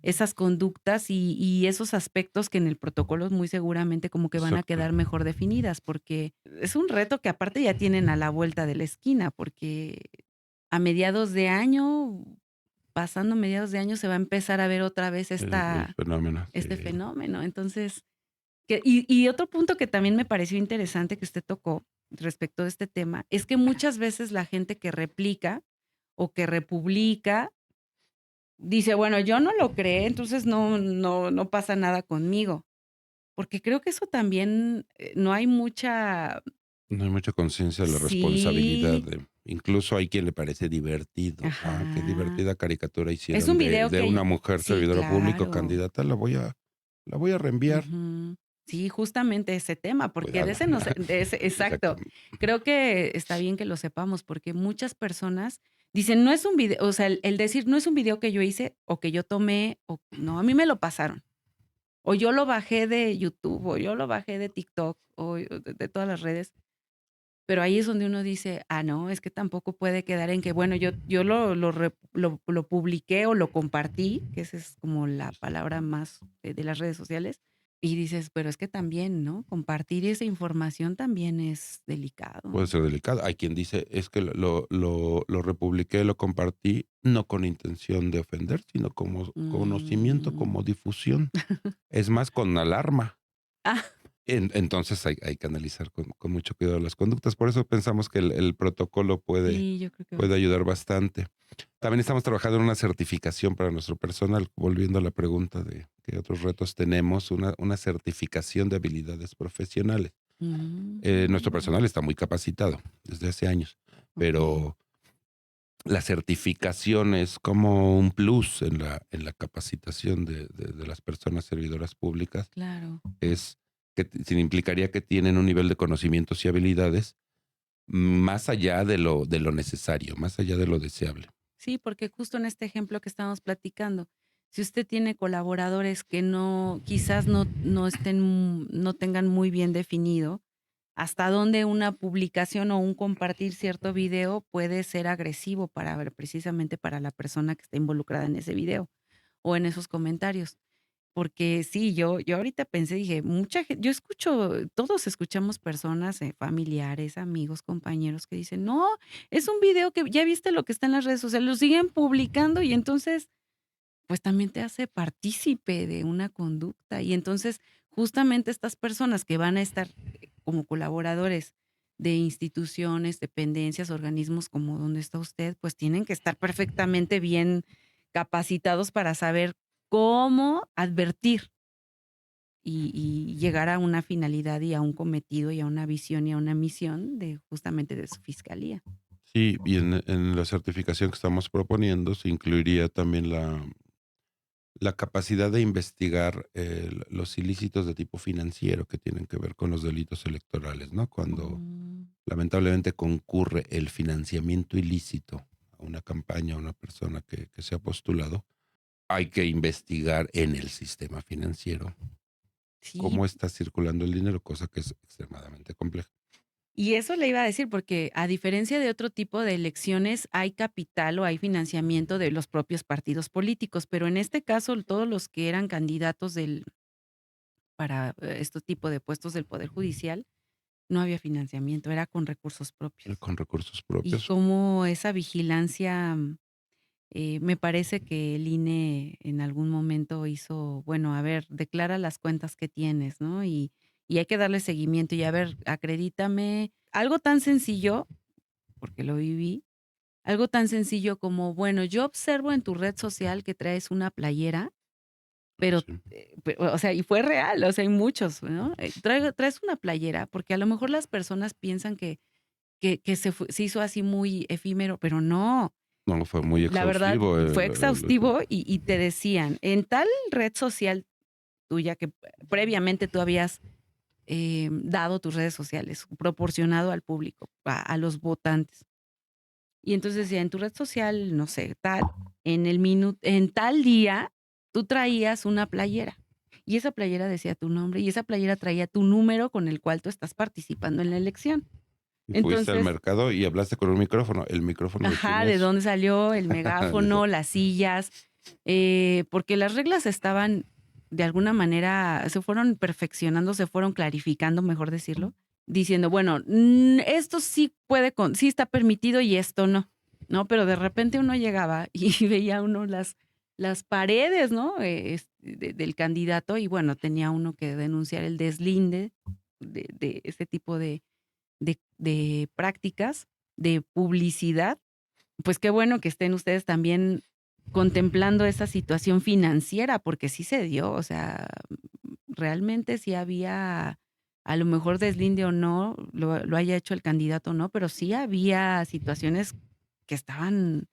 esas conductas y esos aspectos que en el protocolo muy seguramente como que van a
Exacto.
quedar mejor definidas? Porque es un reto que aparte ya tienen a la vuelta de la esquina, porque a mediados de año, pasando mediados de año, se va a empezar a ver otra vez
El fenómeno,
este
sí.
fenómeno. Entonces, y otro punto que también me pareció interesante que usted tocó respecto de este tema, es que muchas veces la gente que replica o que republica dice: "Bueno, yo no lo creé, entonces no pasa nada conmigo", porque creo que eso también, no hay mucha
No hay mucha conciencia de la responsabilidad
sí,
de incluso hay quien le parece divertido. Ah, qué
ajá.
divertida caricatura
Es
hicieron
un
de
video
de una
que
mujer
sí,
servidora pública o
claro.
candidata, la voy a reenviar.
Ujú. Sí, justamente ese tema, porque de
Cuidado.
ese no se de ese exacto.
Exactamente.
Creo que está bien que lo sepamos, porque muchas personas dicen: "No es un video", o sea, el decir: "No es un video que yo hice, o que yo tomé, o no, a mí me lo pasaron, o yo lo bajé de YouTube, o yo lo bajé de TikTok, o de todas las redes". Pero ahí es donde uno dice: "Ah, no, es que tampoco puede quedar en que, bueno, yo lo publiqué o lo compartí", que esa es como la palabra más de las redes sociales, y dices: "Pero es que también, ¿no? Compartir esa información también es delicado".
Puede ser delicada. Hay quien dice: "Es que lo republiqué, lo compartí, no con intención de ofender, sino como conocimiento,
Mm.
como difusión". Es más, con alarma.
Ah,
Entonces hay que analizar con mucho cuidado las conductas. Por eso pensamos que el protocolo puede
sí, yo creo que va a
puede
ser.
ayudar bastante. También estamos trabajando en una certificación para nuestro personal, volviendo a la pregunta de qué otros retos tenemos, una certificación de habilidades profesionales. Nuestro
Mm,
personal está muy capacitado desde hace años,
okey,
pero la certificación es como un plus en la capacitación de las personas servidoras públicas.
claro.
Es que sin implicaría que tienen un nivel de conocimientos y habilidades más allá de lo necesario, más allá de lo deseable.
Sí, porque justo en este ejemplo que estamos platicando, si usted tiene colaboradores que no, quizás no estén, no tengan muy bien definido hasta dónde una publicación o un compartir cierto video puede ser agresivo para ver, precisamente para la persona que está involucrada en ese video o en esos comentarios. Porque sí, yo ahorita pensé, dije, mucha gente, yo escucho, todos escuchamos personas, familiares, amigos, compañeros que dicen: "No, es un video que ya viste lo que está en las redes sociales", lo siguen publicando y entonces pues también te hace partícipe de una conducta. Y entonces, justamente estas personas que van a estar como colaboradores de instituciones, dependencias, organismos como donde está usted, pues tienen que estar perfectamente bien capacitados para saber cómo advertir y llegar a una finalidad y a un cometido y a una visión y a una misión de justamente de su fiscalía.
Sí, y en la certificación que estamos proponiendo se incluiría también la capacidad de investigar, los ilícitos de tipo financiero que tienen que ver con los delitos electorales, ¿no? Cuando
Mm,
lamentablemente concurre el financiamiento ilícito a una campaña, a una persona que se ha postulado, hay que investigar en el sistema financiero
sí.
cómo está circulando el dinero, cosa que es extremadamente compleja.
Y eso le iba a decir, porque a diferencia de otro tipo de elecciones, hay capital o hay financiamiento de los propios partidos políticos, pero en este caso, todos los que eran candidatos para este tipo de puestos del Poder Judicial, no había financiamiento, era con recursos propios.
Con recursos
Y
propios.
como esa vigilancia, me parece que el INE en algún momento hizo, bueno, a ver, declara las cuentas que tienes, ¿no? Y hay que darle seguimiento y a ver, acredítame. Algo tan sencillo, porque lo viví, algo tan sencillo como, bueno, yo observo en tu red social que traes una playera, pero,
Sí,
o sea, y fue real, o sea, hay muchos, ¿no? Traes una playera, porque a lo mejor las personas piensan que se hizo así muy efímero, pero no.
no, fue muy
La verdad,
exhaustivo
fue
el tema.
exhaustivo y te decían, en tal red social tuya que previamente tú habías, dado tus redes sociales, proporcionado al público, a los votantes. Y entonces decía, en tu red social, no sé, tal, en tal día, tú traías una playera, y esa playera decía tu nombre, y esa playera traía tu número con el cual tú estás participando en la elección.
Y fuiste al
Entonces,
mercado y hablaste con un micrófono. ¿El micrófono de quién
ajá, ¿de
es?
dónde salió el megáfono, las sillas? Porque las reglas estaban, de alguna manera, se fueron perfeccionando, se fueron clarificando, mejor decirlo, diciendo, bueno, esto sí sí está permitido y esto no, ¿no? Pero de repente uno llegaba y veía uno las paredes, ¿no? Del candidato y bueno, tenía uno que denunciar el deslinde de este tipo de prácticas, de publicidad. Pues qué bueno que estén ustedes también contemplando esa situación financiera, porque sí se dio, o sea, realmente sí había, a lo mejor deslinde o no, lo haya hecho el candidato o no, pero sí había situaciones que estaban,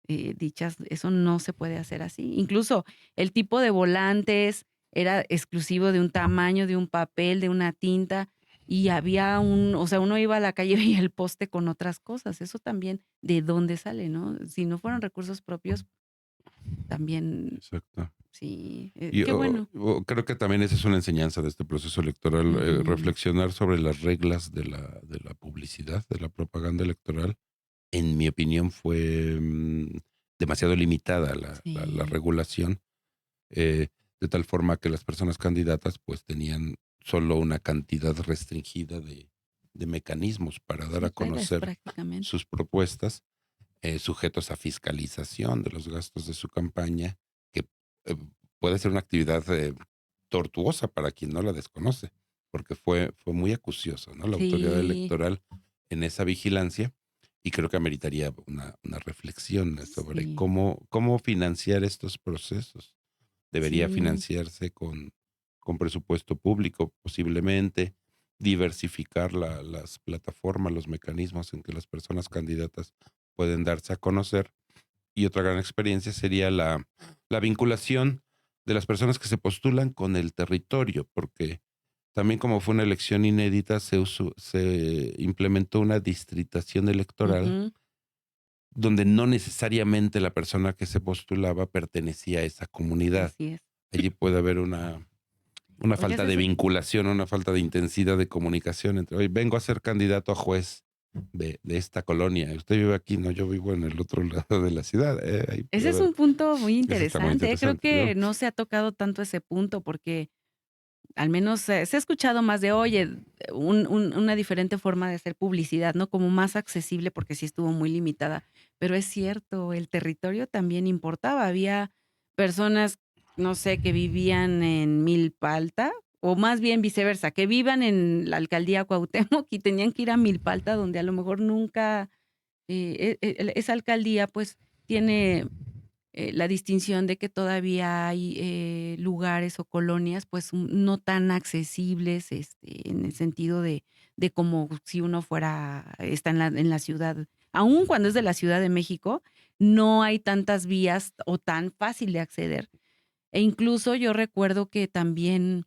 dichas, eso no se puede hacer así. Incluso el tipo de volantes era exclusivo de un tamaño, de un papel, de una tinta, y había o sea, uno iba a la calle y veía el poste con otras cosas. Eso también, ¿de dónde sale, no? Si no fueron recursos propios, también
Exacto.
sí,
Y
qué bueno.
creo que también esa es una enseñanza de este proceso electoral,
Ujú.
reflexionar sobre las reglas de la publicidad, de la propaganda electoral. En mi opinión fue demasiado limitada la
Sí,
regulación, de tal forma que las personas candidatas pues tenían solo una cantidad restringida de mecanismos para dar a
sí, reglas
conocer
prácticamente.
sus propuestas, sujetos a fiscalización de los gastos de su campaña, que eh, puede ser una actividad tortuosa para quien no la desconoce, porque fue muy acucioso, ¿no? La autoridad
Sí,
electoral en esa vigilancia, y creo que ameritaría una reflexión sobre
sí,
cómo financiar estos procesos. Debería
sí,
financiarse con presupuesto público, posiblemente, diversificar las plataformas, los mecanismos en que las personas candidatas pueden darse a conocer. Y otra gran experiencia sería la vinculación de las personas que se postulan con el territorio, porque también como fue una elección inédita, se implementó una distritación electoral
ujú,
donde no necesariamente la persona que se postulaba pertenecía a esa comunidad.
así es.
Allí puede haber una
Oye,
falta de vinculación, una falta de intensidad de comunicación entre, oye, vengo a ser candidato a juez de esta colonia. Usted vive aquí, no, yo vivo en el otro lado de la ciudad. Ahí puede
ese es
haber,
un punto muy
eso está muy
interesante, creo
interesante,
que
¿no?
no se ha tocado tanto ese punto, porque al menos se ha escuchado más de, oye, una diferente forma de hacer publicidad, ¿no? Como más accesible, porque sí estuvo muy limitada. Pero es cierto, el territorio también importaba. Había personas, no sé, que vivían en Milpa Alta, o más bien viceversa, que vivan en la alcaldía Cuauhtémoc y tenían que ir a Milpa Alta, donde a lo mejor nunca, esa alcaldía, pues, tiene la distinción de que todavía hay lugares o colonias, pues no tan accesibles, en el sentido de como si uno fuera, está en la ciudad, aun cuando es de la Ciudad de México, no hay tantas vías o tan fácil de acceder. E incluso yo recuerdo que también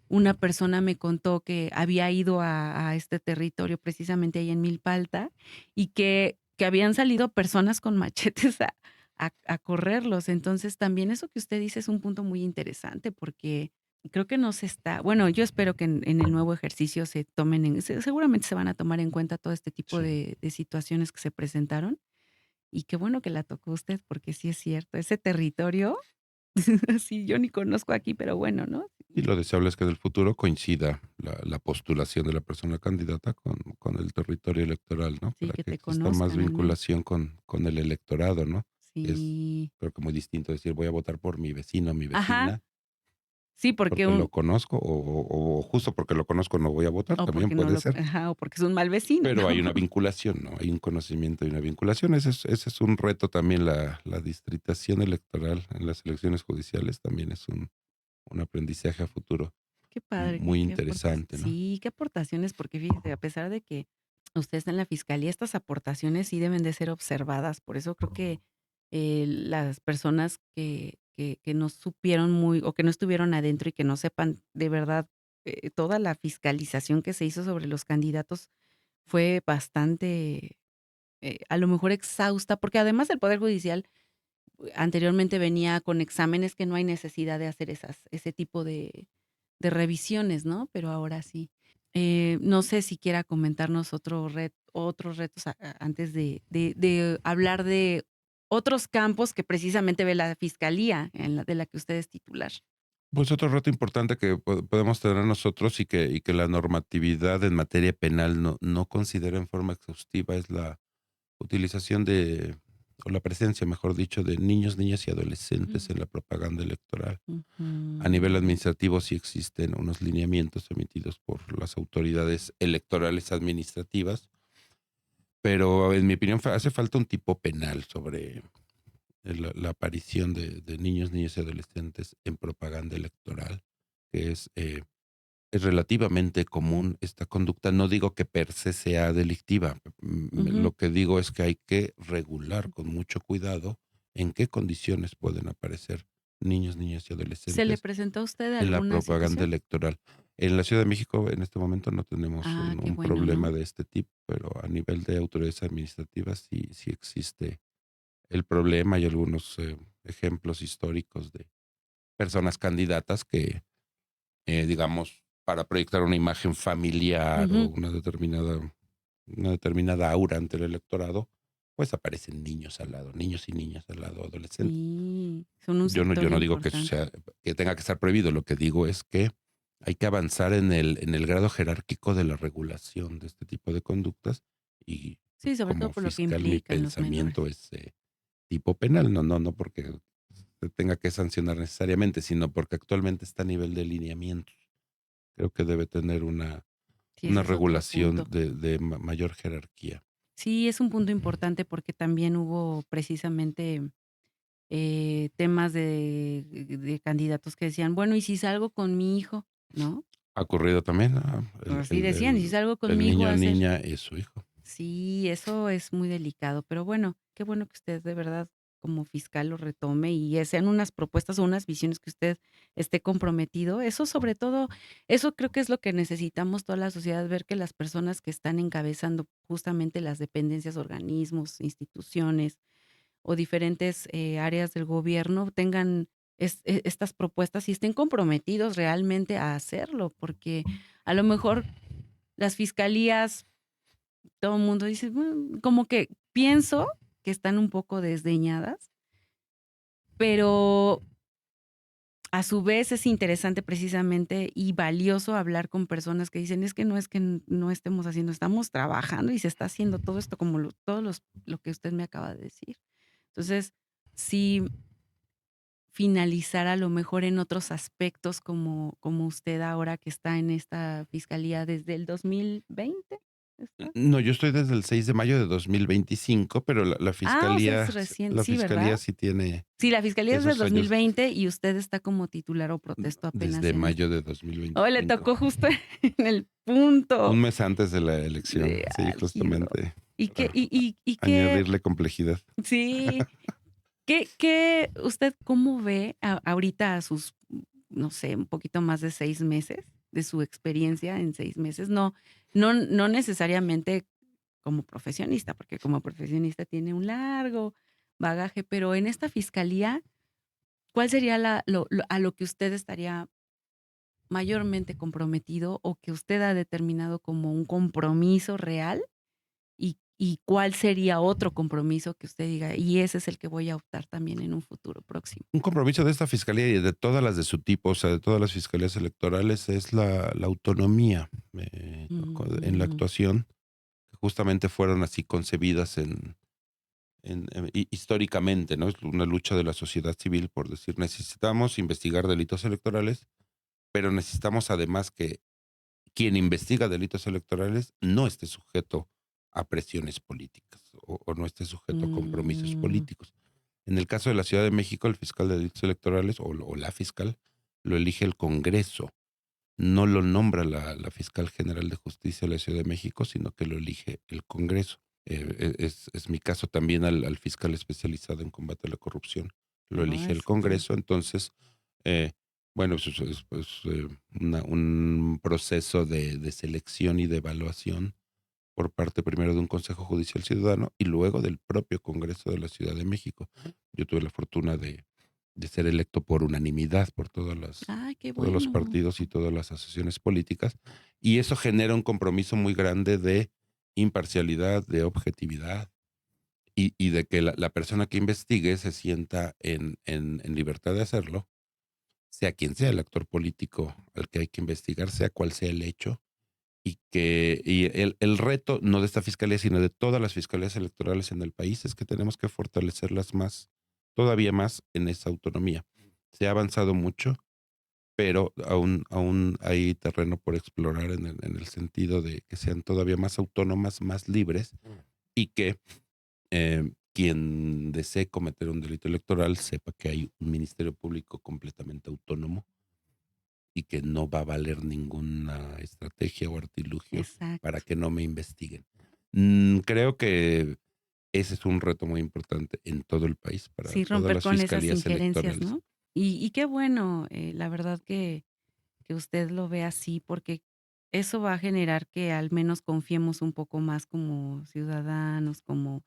una persona me contó que había ido a este territorio precisamente ahí en Milpa Alta y que habían salido personas con machetes a correrlos. Entonces, también eso que usted dice es un punto muy interesante porque creo que no se está, bueno, yo espero que en el nuevo ejercicio se tomen seguramente se van a tomar en cuenta todo este tipo
Sí.
de situaciones que se presentaron y qué bueno que la tocó usted porque sí es cierto, ese territorio, sí, yo ni conozco aquí, pero bueno, ¿no?
Y lo deseable es que en el futuro coincida la postulación de la persona candidata con el territorio electoral, ¿no?
Sí,
Para
que
que
te
exista más
conozcan al menos.
vinculación con el electorado, ¿no? Es,
Sí.
creo que muy distinto decir voy a votar por mi vecino o mi
Ajá,
vecina
sí, porque
porque lo
un
conozco o justo porque lo conozco no voy a votar,
o
también
porque no
puede
lo
ser.
ajá, o porque es un mal vecino,
Pero hay
¿no?
una vinculación, ¿no? Hay un conocimiento y una vinculación. Ese es un reto también, la distritación electoral en las elecciones judiciales también es un aprendizaje a futuro
Qué padre,
muy
qué aportas
interesante, ¿no?
sí, qué aportaciones, porque fíjese, a pesar de que usted está en la fiscalía, estas aportaciones sí deben de ser observadas. Por eso creo que, las personas que no supieron muy o que no estuvieron adentro y que no sepan de verdad, toda la fiscalización que se hizo sobre los candidatos fue bastante, a lo mejor exhausta, porque además el Poder Judicial anteriormente venía con exámenes que no hay necesidad de hacer ese tipo de revisiones, ¿no? Pero ahora sí. No sé si quiera comentarnos otros retos antes de hablar de otros campos que precisamente ve la fiscalía de la que usted es titular.
Pues otro reto importante que podemos tener nosotros y que la normatividad en materia penal no considera en forma exhaustiva es la utilización o la presencia, mejor dicho, de niños, niñas y adolescentes
Mm.
en la propaganda electoral. A nivel
Ujú.
administrativo sí existen unos lineamientos emitidos por las autoridades electorales administrativas, pero en mi opinión hace falta un tipo penal sobre la aparición de niños, niñas y adolescentes en propaganda electoral, que es relativamente común esta conducta. No digo que per se sea delictiva.
Ujú.
Lo que digo es que hay que regular con mucho cuidado en qué condiciones pueden aparecer niños, niñas y
¿Se le
adolescentes
presentó a usted
en la
alguna
propaganda
situación?
electoral. En la Ciudad de México, en este momento, no tenemos
Ah, qué
un
bueno,
problema
¿no?
de este tipo, pero a nivel de autoridades administrativas sí existe el problema. Hay algunos ejemplos históricos de personas candidatas que, digamos, para proyectar una imagen familiar o
Ujú.
una determinada aura ante el electorado, pues aparecen niños al lado, niños y niñas al lado, adolescentes.
Sí, son un sector
Yo no digo que eso
importante.
sea, que tenga que estar prohibido. Lo que digo es que hay que avanzar en el grado jerárquico de la regulación de este tipo de conductas y
Sí, sobre todo
como
por lo que
fiscal mi
implican los menores.
pensamiento es tipo penal, no porque se tenga que sancionar necesariamente, sino porque actualmente está a nivel de lineamientos. Creo que debe tener
Sí,
una
ese es otro
regulación
punto.
de mayor jerarquía.
Sí, es un punto importante porque también hubo precisamente, temas de candidatos que decían: "Bueno, ¿y si salgo con mi hijo?", ¿no?
Ha ocurrido también,
Así decían: "¿Y si salgo con
el
mi hijo
niño
a
o
hacer?".
niña es su hijo.
Sí, eso es muy delicado, pero bueno, qué bueno que usted de verdad como fiscal lo retome y sean unas propuestas o unas visiones que usted esté comprometido. Eso sobre todo, eso creo que es lo que necesitamos toda la sociedad, ver que las personas que están encabezando justamente las dependencias, organismos, instituciones o diferentes áreas del gobierno tengan estas propuestas y estén comprometidos realmente a hacerlo, porque a lo mejor las fiscalías todo el mundo dice: como que pienso que están un poco desdeñadas, pero a su vez es interesante precisamente y valioso hablar con personas que dicen: "Es que no no estemos haciendo, estamos trabajando y se está haciendo todo esto", como lo que usted me acaba de decir. Entonces, sí, finalizar a lo mejor en otros aspectos como usted ahora que está en esta fiscalía desde el 2020, ¿está?
No, yo estoy desde el 6 de mayo de 2025, pero la
Ah, o sea, es
fiscalía
reciente,
la
sí, ¿verdad?
fiscalía sí tiene
Sí, la fiscalía es del
esos
dos mil
años
veinte y usted está como titular o protesto apenas
desde
en
mayo
este.
de dos mil
Oh, le
veinticinco.
tocó justo en el punto
Un mes antes de la elección,
de
sí,
álgido.
justamente
¿Y qué
para
y qué?
añadirle complejidad.
Sí. ¿Qué usted cómo ve ahorita a sus, no sé, un poquito más de 6 meses, de su experiencia en 6 meses? No necesariamente como profesionista, porque como profesionista tiene un largo bagaje, pero en esta fiscalía, ¿cuál sería la lo a lo que usted estaría mayormente comprometido o que usted ha determinado como un compromiso real? ¿Y cuál sería otro compromiso que usted diga: "Y ese es el que voy a optar también en un futuro próximo"?
Un compromiso de esta fiscalía y de todas las de su tipo, o sea, de todas las fiscalías electorales, es la autonomía, en la
Mm,
actuación, que justamente fueron así concebidas históricamente, ¿no? Es una lucha de la sociedad civil por decir, necesitamos investigar delitos electorales, pero necesitamos además que quien investiga delitos electorales no esté sujeto a presiones políticas o no esté sujeto a compromisos
mm,
políticos. En el caso de la Ciudad de México, el fiscal de delitos electorales o la fiscal lo elige el Congreso, no lo nombra la fiscal general de justicia de la Ciudad de México, sino que lo elige el Congreso. Es mi caso también al fiscal especializado en combate a la corrupción, lo elige
ay,
el
súper.
Congreso. Entonces, eh, bueno, es pues, un proceso de selección y de evaluación por parte primero de un Consejo Judicial Ciudadano y luego del propio Congreso de la Ciudad de México. Yo tuve la fortuna de ser electo por unanimidad por
Ay, qué
todos los
bueno.
partidos y todas las asociaciones políticas, y eso genera un compromiso muy grande de imparcialidad, de objetividad y de que la persona que investigue se sienta en libertad de hacerlo, sea quien sea el actor político al que hay que investigar, sea cual sea el hecho, y el reto, no de esta fiscalía, sino de todas las fiscalías electorales en el país, es que tenemos que fortalecerlas más, todavía más en esa autonomía. Se ha avanzado mucho, pero aún hay terreno por explorar en el sentido de que sean todavía más autónomas, más libres y que quien desee cometer un delito electoral sepa que hay un ministerio público completamente autónomo y que no va a valer ninguna estrategia o artilugio para
Exacto.
que no me investiguen. Creo que ese es un reto muy importante en todo el país para
Sí,
todas
romper
las
con esas
fiscalías
injerencias,
electorales.
¿no? Y qué bueno, la verdad que usted lo ve así, porque eso va a generar que al menos confiemos un poco más como ciudadanos, como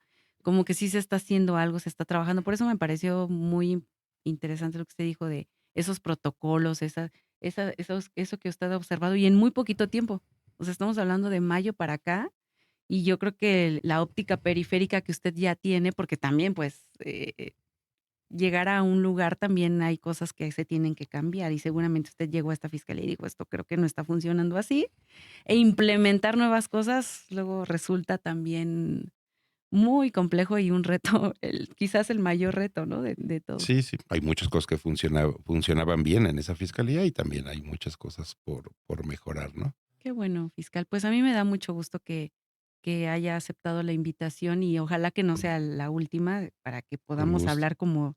que sí se está haciendo algo, se está trabajando. Por eso me pareció muy interesante lo que usted dijo de esos protocolos, eso que usted ha observado y en muy poquito tiempo. O sea, estamos hablando de mayo para acá y yo creo que la óptica periférica que usted ya tiene, porque también, pues, llegar a un lugar también hay cosas que se tienen que cambiar, y seguramente usted llegó a esta fiscalía y dijo: "Esto creo que no está funcionando así", e implementar nuevas cosas luego resulta también muy complejo y un reto, quizás el mayor reto, ¿no? De todos.
Sí, sí, hay muchas cosas que funcionaban bien en esa fiscalía y también hay muchas cosas por mejorar, ¿no?
Qué bueno, fiscal. Pues a mí me da mucho gusto que haya aceptado la invitación y ojalá que no sea la última para que
Con
podamos
gusto.
hablar como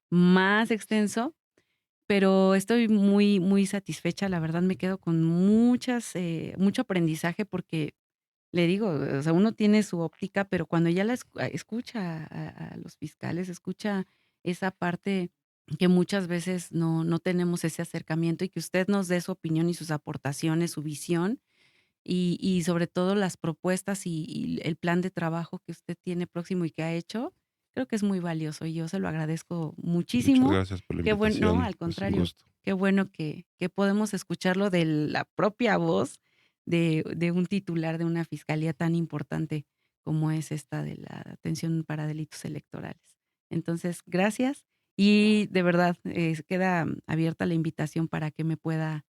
más extenso. Pero estoy muy, muy satisfecha, la verdad me quedo con mucho aprendizaje porque, le digo, o sea, uno tiene su óptica, pero cuando ya escucha a los fiscales, escucha esa parte que muchas veces no tenemos ese acercamiento y que usted nos dé su opinión y sus aportaciones, su visión y sobre todo las propuestas y el plan de trabajo que usted tiene próximo y que ha hecho, creo que es muy valioso y yo se lo agradezco
Muchas
muchísimo.
gracias por la
Qué bueno, no,
invitación.
al
Es un
contrario,
gusto.
qué bueno que podemos escucharlo de la propia voz de un titular de una fiscalía tan importante como es esta de la atención para delitos electorales. Entonces, gracias y de verdad, queda abierta la invitación para que me pueda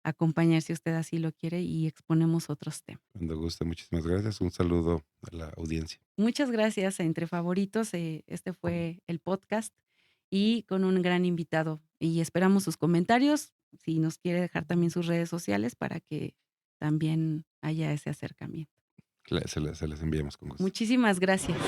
acompañar si usted así lo quiere y exponemos otros temas.
Cuando guste, muchísimas gracias. Un saludo a la audiencia.
Muchas gracias a Entre Favoritos, este fue el podcast y con un gran invitado. Y esperamos sus comentarios, si nos quiere dejar también sus redes sociales para que también haya ese acercamiento.
Se las enviamos con gusto.
Muchísimas gracias.